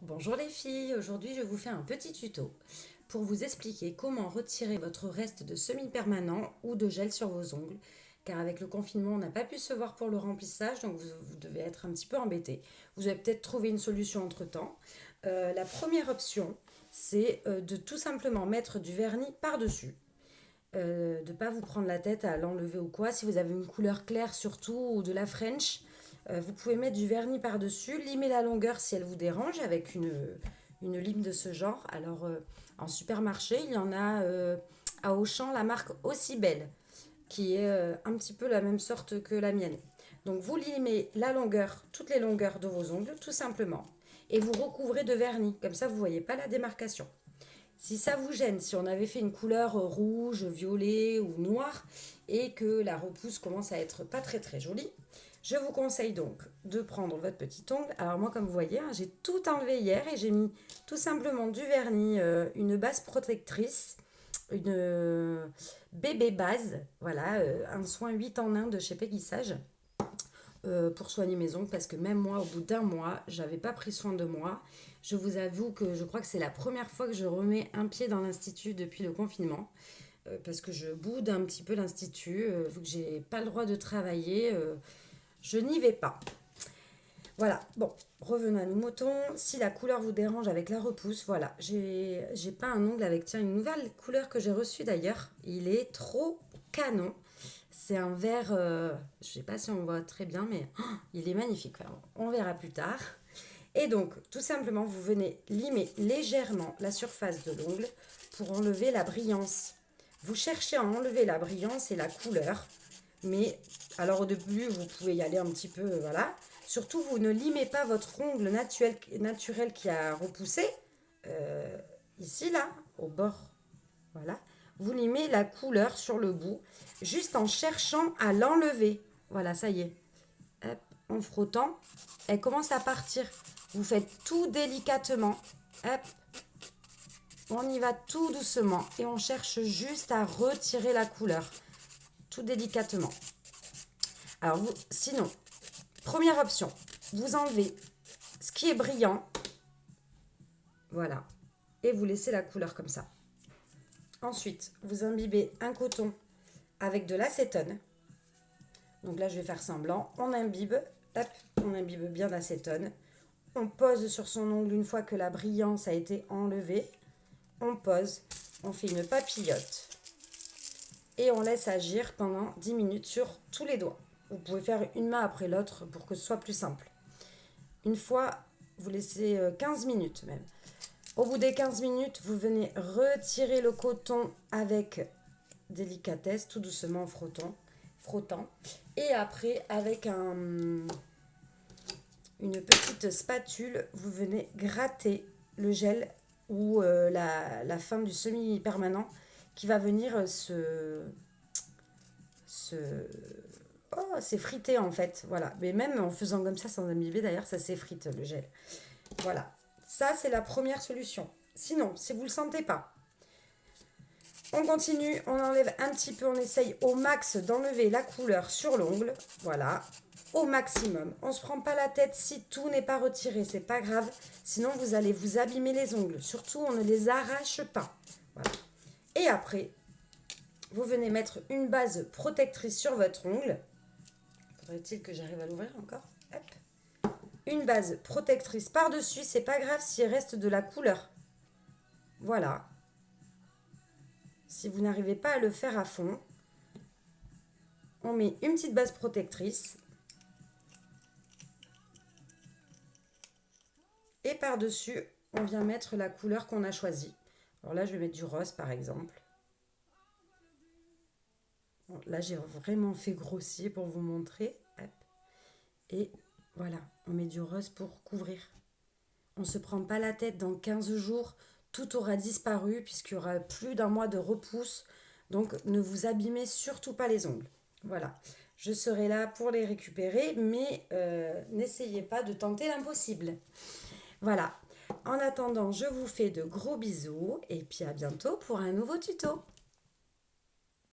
Bonjour les filles, aujourd'hui je vous fais un petit tuto pour vous expliquer comment retirer votre reste de semi-permanent ou de gel sur vos ongles. Car avec le confinement, on n'a pas pu se voir pour le remplissage, donc vous devez être un petit peu embêtés. Vous avez peut-être trouvé une solution entre-temps. La première option, c'est de tout simplement mettre du vernis par-dessus. De ne pas vous prendre la tête à l'enlever ou quoi. Si vous avez une couleur claire surtout ou de la French, vous pouvez mettre du vernis par-dessus, limer la longueur si elle vous dérange avec une lime de ce genre. Alors en supermarché, il y en a à Auchan la marque Aussi Belle qui est un petit peu la même sorte que la mienne. Donc vous limez la longueur, toutes les longueurs de vos ongles tout simplement et vous recouvrez de vernis. Comme ça vous ne voyez pas la démarcation. Si ça vous gêne, si on avait fait une couleur rouge, violet ou noire et que la repousse commence à être pas très très jolie, je vous conseille donc de prendre votre petit ongle. Alors moi comme vous voyez, j'ai tout enlevé hier et j'ai mis tout simplement du vernis, une base protectrice, une bébé base, voilà, un soin 8 en 1 de chez Péguissage. Pour soigner mes ongles parce que même moi au bout d'un mois j'avais pas pris soin de moi. Je vous avoue que je crois que c'est la première fois que je remets un pied dans l'institut depuis le confinement, parce que je boude un petit peu l'institut, vu que j'ai pas le droit de travailler, je n'y vais pas. Voilà, bon, revenons à nos moutons. Si la couleur vous dérange avec la repousse, voilà, j'ai pas un ongle avec, tiens, une nouvelle couleur que j'ai reçue d'ailleurs. Il est trop canon. C'est un vert, je sais pas si on voit très bien, mais oh, il est magnifique. Enfin, on verra plus tard. Et donc, tout simplement, vous venez limer légèrement la surface de l'ongle pour enlever la brillance. Vous cherchez à enlever la brillance et la couleur, mais alors au début, vous pouvez y aller un petit peu, voilà. Surtout, vous ne limez pas votre ongle naturel qui a repoussé, euh, ici, là, au bord, voilà. Vous limez la couleur sur le bout, juste en cherchant à l'enlever. Voilà, ça y est. Hop, en frottant, elle commence à partir. Vous faites tout délicatement. Hop, on y va tout doucement et on cherche juste à retirer la couleur, tout délicatement. Alors, sinon, première option, vous enlevez ce qui est brillant, voilà, et vous laissez la couleur comme ça. Ensuite, vous imbibez un coton avec de l'acétone. Donc là, je vais faire semblant. On imbibe, hop, on imbibe bien d'acétone. On pose sur son ongle une fois que la brillance a été enlevée. On pose, on fait une papillote et on laisse agir pendant 10 minutes sur tous les doigts. Vous pouvez faire une main après l'autre pour que ce soit plus simple. Une fois, vous laissez 15 minutes même. Au bout des 15 minutes, vous venez retirer le coton avec délicatesse, tout doucement en frottant. Et après, avec une petite spatule, vous venez gratter le gel ou la fin du semi-permanent qui va venir se oh, s'effriter en fait. Voilà. Mais même en faisant comme ça sans imbiber, d'ailleurs, ça s'effrite le gel. Voilà. Ça, c'est la première solution. Sinon, si vous ne le sentez pas, on continue, on enlève un petit peu, on essaye au max d'enlever la couleur sur l'ongle. Voilà, au maximum. On ne se prend pas la tête si tout n'est pas retiré, c'est pas grave. Sinon, vous allez vous abîmer les ongles. Surtout, on ne les arrache pas. Voilà. Et après, vous venez mettre une base protectrice sur votre ongle. Faudrait-il que j'arrive à l'ouvrir encore? Hop. Une base protectrice par-dessus, c'est pas grave s'il reste de la couleur. Voilà. Si vous n'arrivez pas à le faire à fond, on met une petite base protectrice. Et par-dessus, on vient mettre la couleur qu'on a choisie. Alors là, je vais mettre du rose, par exemple. Bon, là, j'ai vraiment fait grossier pour vous montrer. Hop. Et voilà, on met du rose pour couvrir. On ne se prend pas la tête, dans 15 jours, tout aura disparu puisqu'il y aura plus d'un mois de repousse. Donc, ne vous abîmez surtout pas les ongles. Voilà, je serai là pour les récupérer, mais n'essayez pas de tenter l'impossible. Voilà, en attendant, je vous fais de gros bisous et puis à bientôt pour un nouveau tuto.